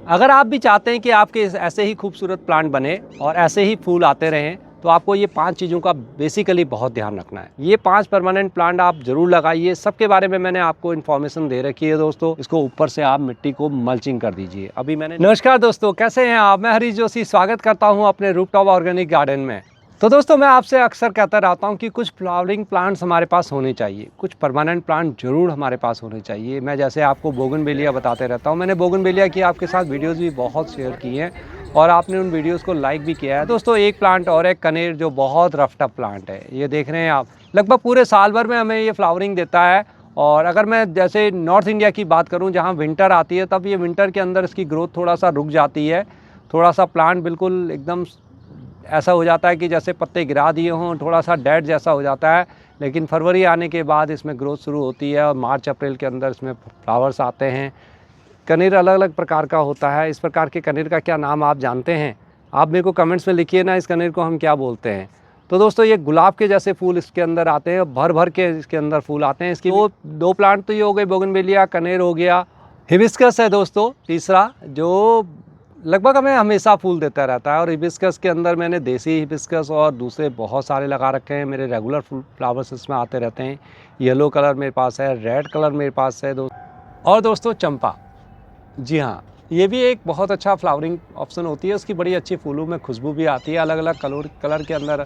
अगर आप भी चाहते हैं कि आपके ऐसे ही खूबसूरत प्लांट बने और ऐसे ही फूल आते रहें तो आपको ये 5 चीज़ों का बेसिकली बहुत ध्यान रखना है। ये 5 परमानेंट प्लांट आप जरूर लगाइए। सबके बारे में मैंने आपको इन्फॉर्मेशन दे रखी है दोस्तों। इसको ऊपर से आप मिट्टी को मल्चिंग कर दीजिए। अभी मैंने नमस्कार दोस्तों, कैसे हैं आप? मैं हरीश जोशी स्वागत करता हूँ अपने रूफटॉप ऑर्गेनिक गार्डन में। तो दोस्तों, मैं आपसे अक्सर कहता रहता हूँ कि कुछ फ्लावरिंग प्लांट्स हमारे पास होने चाहिए, कुछ परमानेंट प्लांट जरूर हमारे पास होने चाहिए। मैं जैसे आपको बोगनवेलिया बताते रहता हूँ, मैंने बोगनवेलिया की आपके साथ वीडियोस भी बहुत शेयर की हैं और आपने उन वीडियोस को लाइक भी किया है। दोस्तों, एक प्लांट और है कनेर, जो बहुत रफ टफ प्लांट है। ये देख रहे हैं आप, लगभग पूरे साल भर में हमें ये फ्लावरिंग देता है। और अगर मैं जैसे नॉर्थ इंडिया की बात करूँ, जहाँ विंटर आती है, तब ये विंटर के अंदर इसकी ग्रोथ थोड़ा सा रुक जाती है। थोड़ा सा प्लांट बिल्कुल एकदम ऐसा हो जाता है कि जैसे पत्ते गिरा दिए हों, थोड़ा सा डेड जैसा हो जाता है। लेकिन फरवरी आने के बाद इसमें ग्रोथ शुरू होती है और मार्च अप्रैल के अंदर इसमें फ्लावर्स आते हैं। कनेर अलग अलग प्रकार का होता है। इस प्रकार के कनेर का क्या नाम आप जानते हैं? आप मेरे को कमेंट्स में लिखिए ना, इस कनेर को हम क्या बोलते हैं। तो दोस्तों, ये गुलाब के जैसे फूल इसके अंदर आते हैं, भर भर के इसके अंदर फूल आते हैं। इसकी दो प्लांट तो ये हो गए, बोगनवेलिया, कनेर हो गया। हिबिस्कस है दोस्तों तीसरा, जो लगभग हमें हमेशा फूल देता रहता है। और हिबिस्कस के अंदर मैंने देसी हिबिस्कस और दूसरे बहुत सारे लगा रखे हैं। मेरे रेगुलर फ्लावर्स इसमें आते रहते हैं। येलो कलर मेरे पास है, रेड कलर मेरे पास है और दोस्तों चंपा, जी हाँ, ये भी एक बहुत अच्छा फ्लावरिंग ऑप्शन होती है। उसकी बड़ी अच्छी फूलों में खुशबू भी आती है। अलग अलग कलर के अंदर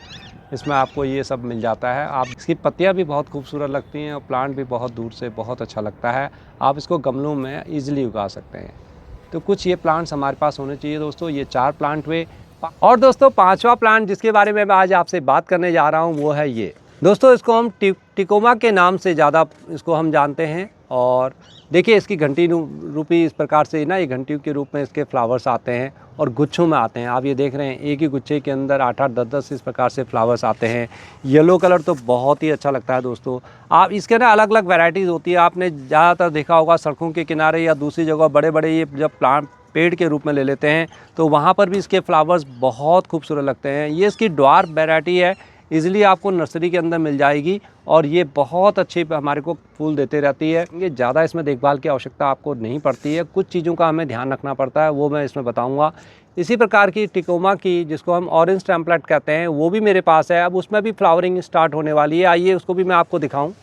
इसमें आपको ये सब मिल जाता है। आप इसकी पत्तियाँ भी बहुत खूबसूरत लगती हैं और प्लांट भी बहुत दूर से बहुत अच्छा लगता है। आप इसको गमलों में ईजिली उगा सकते हैं। तो कुछ ये प्लांट्स हमारे पास होने चाहिए दोस्तों। ये 4 प्लांट हुए। और दोस्तों, 5वां प्लांट जिसके बारे में मैं आज आपसे बात करने जा रहा हूँ वो है ये दोस्तों। इसको हम टिकोमा के नाम से ज़्यादा इसको हम जानते हैं। और देखिए, इसकी घंटी रूपी इस प्रकार से ना, ये घंटियों के रूप में इसके फ्लावर्स आते हैं और गुच्छों में आते हैं। आप ये देख रहे हैं, एक ही गुच्छे के अंदर 8-8, 10-10 इस प्रकार से फ्लावर्स आते हैं। येलो कलर तो बहुत ही अच्छा लगता है दोस्तों। आप इसके ना अलग अलग वैरायटीज़ होती है। आपने ज़्यादातर देखा होगा सड़कों के किनारे या दूसरी जगह बड़े बड़े ये जब प्लांट पेड़ के रूप में ले लेते हैं तो वहाँ पर भी इसके फ्लावर्स बहुत खूबसूरत लगते हैं। ये इसकी ड्वार्फ वैरायटी है, इजीली आपको नर्सरी के अंदर मिल जाएगी और ये बहुत अच्छे हमारे को फूल देते रहती है। ये ज़्यादा इसमें देखभाल की आवश्यकता आपको नहीं पड़ती है। कुछ चीज़ों का हमें ध्यान रखना पड़ता है, वो मैं इसमें बताऊंगा। इसी प्रकार की टिकोमा की, जिसको हम ऑरेंज टेम्पलेट कहते हैं, वो भी मेरे पास है। अब उसमें भी फ्लावरिंग स्टार्ट होने वाली है। आइए उसको भी मैं आपको दिखाऊँ।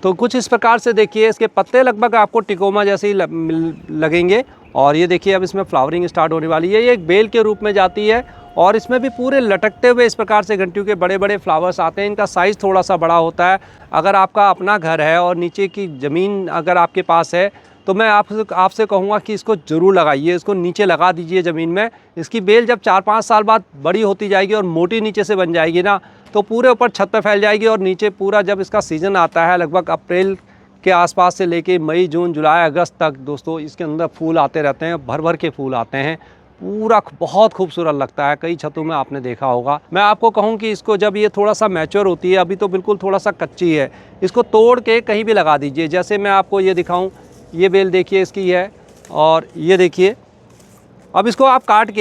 तो कुछ इस प्रकार से देखिए, इसके पत्ते लगभग आपको टिकोमा जैसे ही लगेंगे। और ये देखिए, अब इसमें फ्लावरिंग स्टार्ट होने वाली है। ये एक बेल के रूप में जाती है और इसमें भी पूरे लटकते हुए इस प्रकार से घंटियों के बड़े बड़े फ्लावर्स आते हैं। इनका साइज़ थोड़ा सा बड़ा होता है। अगर आपका अपना घर है और नीचे की ज़मीन अगर आपके पास है तो मैं आपसे कहूँगा कि इसको ज़रूर लगाइए। इसको नीचे लगा दीजिए ज़मीन में। इसकी बेल जब 4-5 साल बाद बड़ी होती जाएगी और मोटी नीचे से बन जाएगी ना, तो पूरे ऊपर छत पर फैल जाएगी। और नीचे पूरा जब इसका सीज़न आता है, लगभग अप्रैल के आसपास से लेके मई, जून, जुलाई, अगस्त तक दोस्तों, इसके अंदर फूल आते रहते हैं। भर भर के फूल आते हैं। पूरा बहुत खूबसूरत लगता है। कई छतों में आपने देखा होगा। मैं आपको कहूँ कि इसको जब ये थोड़ा सा मैच्योर होती है, अभी तो बिल्कुल थोड़ा सा कच्ची है, इसको तोड़ के कहीं भी लगा दीजिए। जैसे मैं आपको ये दिखाऊँ, ये बेल देखिए इसकी है और ये देखिए। अब इसको आप काट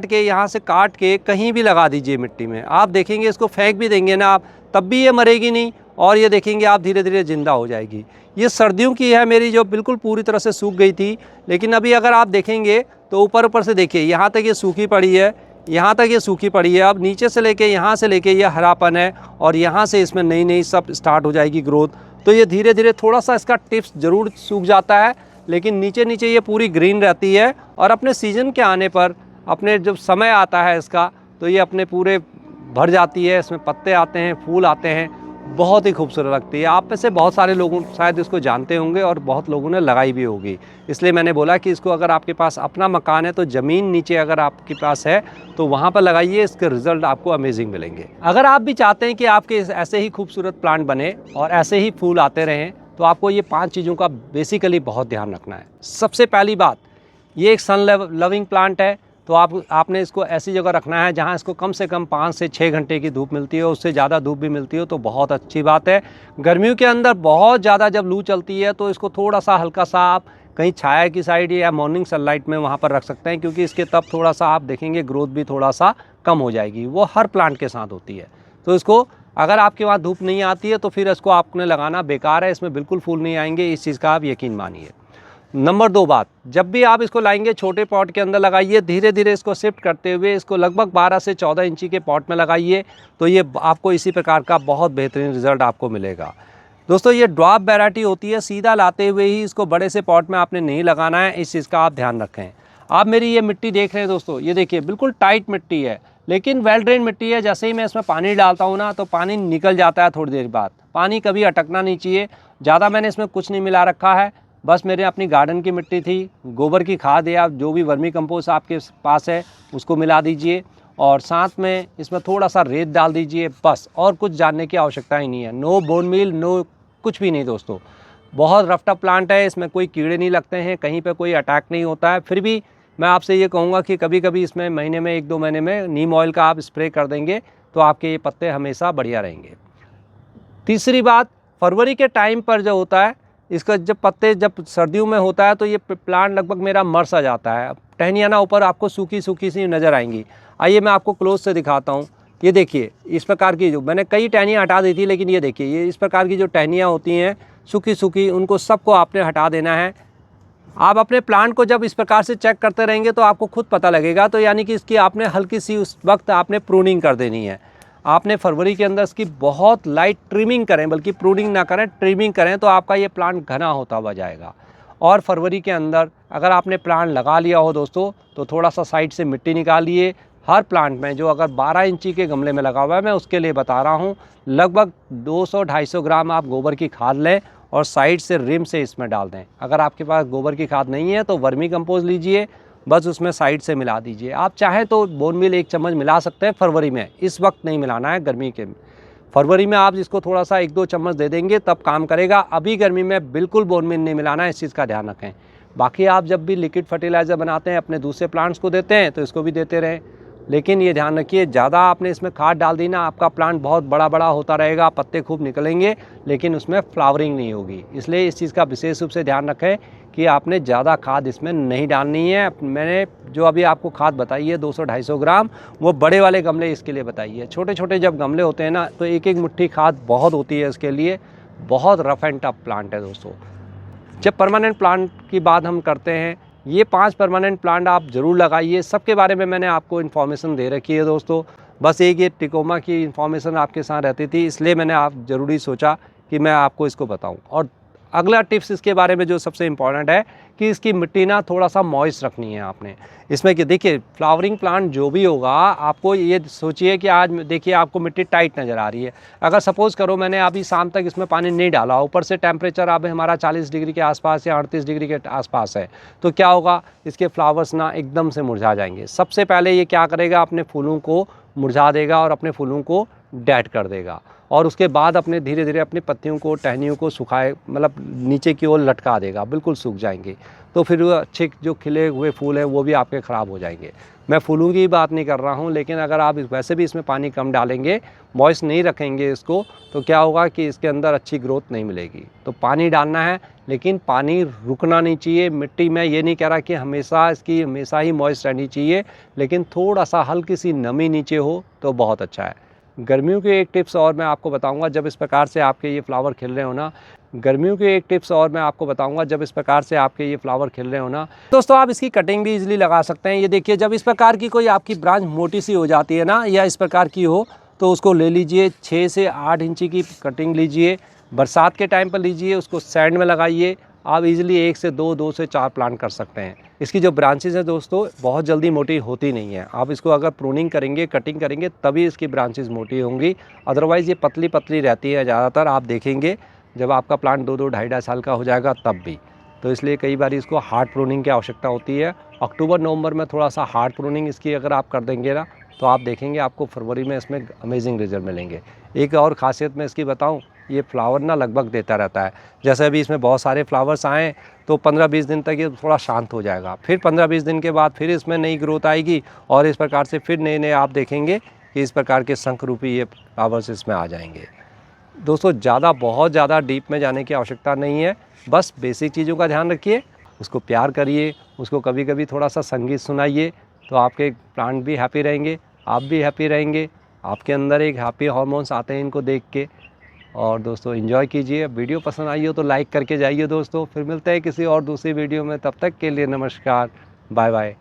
के यहाँ से काट के कहीं भी लगा दीजिए मिट्टी में। आप देखेंगे, इसको फेंक भी देंगे ना आप, तब भी ये मरेगी नहीं। और ये देखेंगे आप, धीरे धीरे ज़िंदा हो जाएगी। ये सर्दियों की है मेरी, जो बिल्कुल पूरी तरह से सूख गई थी। लेकिन अभी अगर आप देखेंगे तो ऊपर से देखिए, यहाँ तक ये सूखी पड़ी है, यहाँ तक ये सूखी पड़ी है। अब नीचे से लेके यहाँ से लेके ये हरापन है और यहाँ से इसमें नई नई सब स्टार्ट हो जाएगी ग्रोथ। तो ये धीरे धीरे थोड़ा सा इसका टिप्स ज़रूर सूख जाता है, लेकिन नीचे नीचे ये पूरी ग्रीन रहती है। और अपने सीज़न के आने पर, अपने जब समय आता है इसका, तो ये अपने पूरे भर जाती है। इसमें पत्ते आते हैं, फूल आते हैं, बहुत ही खूबसूरत लगती है। आप में से बहुत सारे लोग शायद इसको जानते होंगे और बहुत लोगों ने लगाई भी होगी। इसलिए मैंने बोला कि इसको अगर आपके पास अपना मकान है तो ज़मीन नीचे अगर आपके पास है तो वहाँ पर लगाइए। इसके रिज़ल्ट आपको अमेजिंग मिलेंगे। अगर आप भी चाहते हैं कि आपके ऐसे ही खूबसूरत प्लांट बने और ऐसे ही फूल आते रहें तो आपको ये 5 चीज़ों का बेसिकली बहुत ध्यान रखना है। सबसे पहली बात, ये एक सन लविंग प्लांट है, तो आपने इसको ऐसी जगह रखना है जहाँ इसको कम से कम 5 से 6 घंटे की धूप मिलती है। उससे ज़्यादा धूप भी मिलती हो तो बहुत अच्छी बात है। गर्मियों के अंदर बहुत ज़्यादा जब लू चलती है तो इसको थोड़ा सा हल्का सा आप कहीं छाया की साइड या मॉर्निंग सनलाइट में वहाँ पर रख सकते हैं, क्योंकि इसके तब थोड़ा सा आप देखेंगे ग्रोथ भी थोड़ा सा कम हो जाएगी। वो हर प्लांट के साथ होती है। तो इसको अगर आपके वहाँ धूप नहीं आती है तो फिर इसको आपने लगाना बेकार है। इसमें बिल्कुल फूल नहीं आएंगे, इस चीज़ का आप यकीन मानिए। नंबर 2 बात, जब भी आप इसको लाएंगे छोटे पॉट के अंदर लगाइए, धीरे धीरे इसको शिफ्ट करते हुए इसको लगभग 12 से 14 इंची के पॉट में लगाइए, तो ये आपको इसी प्रकार का बहुत बेहतरीन रिजल्ट आपको मिलेगा। दोस्तों ये ड्वार्फ वैरायटी होती है, सीधा लाते हुए ही इसको बड़े से पॉट में आपने नहीं लगाना है, इस चीज़ का आप ध्यान रखें। आप मेरी ये मिट्टी देख रहे हैं दोस्तों, ये देखिए बिल्कुल टाइट मिट्टी है, लेकिन वेल ड्रेन मिट्टी है। जैसे ही मैं इसमें पानी डालता हूँ ना, तो पानी निकल जाता है थोड़ी देर बाद। पानी कभी अटकना नहीं चाहिए। ज़्यादा मैंने इसमें कुछ नहीं मिला रखा है, बस मेरे अपनी गार्डन की मिट्टी थी, गोबर की खाद या जो भी वर्मी कंपोस्ट आपके पास है उसको मिला दीजिए, और साथ में इसमें थोड़ा सा रेत डाल दीजिए, बस। और कुछ जानने की आवश्यकता ही नहीं है। नो बोन मील, नो कुछ भी नहीं दोस्तों। बहुत रफ टफ प्लांट है, इसमें कोई कीड़े नहीं लगते हैं, कहीं पे कोई अटैक नहीं होता है। फिर भी मैं आपसे ये कहूँगा कि कभी कभी इसमें महीने में 1-2 महीने में नीम ऑयल का आप स्प्रे कर देंगे तो आपके ये पत्ते हमेशा बढ़िया रहेंगे। तीसरी बात, फरवरी के टाइम पर जो होता है, इसका जब पत्ते जब सर्दियों में होता है तो ये प्लांट लगभग मेरा मर सा जाता है। टहनियाँ ना ऊपर आपको सूखी सूखी सी नज़र आएंगी। आइए मैं आपको क्लोज से दिखाता हूँ। ये देखिए इस प्रकार की, जो मैंने कई टहनियाँ हटा दी थी, लेकिन ये देखिए ये इस प्रकार की जो टहनियाँ होती हैं सूखी सूखी, उनको सबको आपने हटा देना है। आप अपने प्लांट को जब इस प्रकार से चेक करते रहेंगे तो आपको खुद पता लगेगा। तो यानी कि इसकी आपने हल्की सी उस वक्त आपने प्रूनिंग कर देनी है। आपने फरवरी के अंदर इसकी बहुत लाइट ट्रिमिंग करें, बल्कि प्रूनिंग ना करें, ट्रिमिंग करें, तो आपका ये प्लांट घना होता हुआ जाएगा। और फरवरी के अंदर अगर आपने प्लांट लगा लिया हो दोस्तों, तो थोड़ा सा साइड से मिट्टी निकालिए। हर प्लांट में जो अगर 12 इंची के गमले में लगा हुआ है, मैं उसके लिए बता रहा हूँ, लगभग 200-250 ग्राम आप गोबर की खाद लें और साइड से रिम से इसमें डाल दें। अगर आपके पास गोबर की खाद नहीं है तो वर्मी कंपोस्ट लीजिए, बस उसमें साइड से मिला दीजिए। आप चाहें तो बोन मील 1 चम्मच मिला सकते हैं फरवरी में, इस वक्त नहीं मिलाना है, गर्मी के। फरवरी में आप इसको थोड़ा सा 1-2 चम्मच दे देंगे तब काम करेगा। अभी गर्मी में बिल्कुल बोन मील नहीं मिलाना है, इस चीज़ का ध्यान रखें। बाकी आप जब भी लिक्विड फर्टिलाइज़र बनाते हैं, अपने दूसरे प्लांट्स को देते हैं, तो इसको भी देते रहें, लेकिन ये ध्यान रखिए ज़्यादा आपने इसमें खाद डाल दी ना, आपका प्लांट बहुत बड़ा बड़ा होता रहेगा, पत्ते खूब निकलेंगे, लेकिन उसमें फ्लावरिंग नहीं होगी। इसलिए इस चीज़ का विशेष रूप से ध्यान रखें कि आपने ज़्यादा खाद इसमें नहीं डालनी है। मैंने जो अभी आपको खाद बताई है 200-250 ग्राम, वो बड़े वाले गमले इसके लिए बताई है। छोटे छोटे जब गमले होते हैं ना, तो एक एक मुट्ठी खाद बहुत होती है इसके लिए। बहुत रफ एंड टफ प्लांट है दोस्तों। जब परमानेंट प्लांट की बात हम करते हैं, ये 5 परमानेंट प्लांट आप ज़रूर लगाइए। सबके बारे में मैंने आपको इन्फॉर्मेशन दे रखी है दोस्तों। बस एक ये टिकोमा की इन्फॉर्मेशन आपके साथ रहती थी, इसलिए मैंने आप ज़रूरी सोचा कि मैं आपको इसको बताऊं। और अगला टिप्स इसके बारे में जो सबसे इम्पॉर्टेंट है कि इसकी मिट्टी ना थोड़ा सा मॉइस्ट रखनी है आपने इसमें। कि देखिए फ्लावरिंग प्लांट जो भी होगा, आपको ये सोचिए कि आज देखिए आपको मिट्टी टाइट नज़र आ रही है। अगर सपोज़ करो मैंने अभी शाम तक इसमें पानी नहीं डाला, ऊपर से टेम्परेचर अब हमारा 40 डिग्री के आसपास या 38 डिग्री के आसपास है, तो क्या होगा, इसके फ्लावर्स ना एकदम से मुरझा जाएंगे। सबसे पहले ये क्या करेगा, अपने फूलों को मुरझा देगा और अपने फूलों को डेड कर देगा। और उसके बाद अपने धीरे धीरे अपनी पत्तियों को, टहनियों को सुखाए, मतलब नीचे की ओर लटका देगा, बिल्कुल सूख जाएंगे। तो फिर वो अच्छे जो खिले हुए फूल हैं वो भी आपके ख़राब हो जाएंगे। मैं फूलों की बात नहीं कर रहा हूँ, लेकिन अगर आप वैसे भी इसमें पानी कम डालेंगे, मॉइस्ट नहीं रखेंगे इसको, तो क्या होगा कि इसके अंदर अच्छी ग्रोथ नहीं मिलेगी। तो पानी डालना है, लेकिन पानी रुकना नहीं चाहिए। मिट्टी में ये नहीं कह रहा कि हमेशा ही मॉइस्ट रहनी चाहिए, लेकिन थोड़ा सा हल्की सी नमी नीचे हो तो बहुत अच्छा है। गर्मियों के एक टिप्स और मैं आपको बताऊंगा, जब इस प्रकार से आपके ये फ्लावर खिल रहे हो ना, गर्मियों के एक टिप्स और मैं आपको बताऊंगा, जब इस प्रकार से आपके ये फ्लावर खिल रहे हो ना दोस्तों, आप इसकी कटिंग भी इजीली लगा सकते हैं। ये देखिए, जब इस प्रकार की कोई आपकी ब्रांच मोटी सी हो जाती है ना, या इस प्रकार की हो, तो उसको ले लीजिए, 6 से 8 इंची की कटिंग लीजिए, बरसात के टाइम पर लीजिए, उसको सैंड में लगाइए। आप इजीली 1 से 2 से 4 प्लांट कर सकते हैं। इसकी जो ब्रांचेस है दोस्तों, बहुत जल्दी मोटी होती नहीं है। आप इसको अगर प्रूनिंग करेंगे, कटिंग करेंगे, तभी इसकी ब्रांचेस मोटी होंगी, अदरवाइज़ ये पतली पतली रहती है ज़्यादातर। आप देखेंगे जब आपका प्लांट 2-2, 2.5 साल का हो जाएगा तब भी। तो इसलिए कई बार इसको हार्ड प्रूनिंग की आवश्यकता होती है। अक्टूबर-नवंबर में थोड़ा सा हार्ड प्रूनिंग इसकी अगर आप कर देंगे ना, तो आप देखेंगे आपको फरवरी में इसमें अमेजिंग रिजल्ट मिलेंगे। एक और ख़ासियत मैं इसकी बताऊं, ये फ्लावर ना लगभग देता रहता है। जैसे अभी इसमें बहुत सारे फ्लावर्स आए, तो 15-20 दिन तक ये थोड़ा शांत हो जाएगा। फिर 15-20 दिन के बाद फिर इसमें नई ग्रोथ आएगी, और इस प्रकार से फिर नए आप देखेंगे कि इस प्रकार के शंख रूपी ये फ्लावर्स इसमें आ जाएंगे। दोस्तों बहुत ज़्यादा डीप में जाने की आवश्यकता नहीं है, बस बेसिक चीज़ों का ध्यान रखिए, उसको प्यार करिए, उसको कभी कभी थोड़ा सा संगीत सुनाइए, तो आपके प्लांट भी हैप्पी रहेंगे, आप भी हैप्पी रहेंगे। आपके अंदर एक हैप्पी हार्मोन्स आते हैं इनको देख के। और दोस्तों एंजॉय कीजिए। वीडियो पसंद आई हो तो लाइक करके जाइए दोस्तों। फिर मिलते हैं किसी और दूसरी वीडियो में, तब तक के लिए नमस्कार, बाय बाय।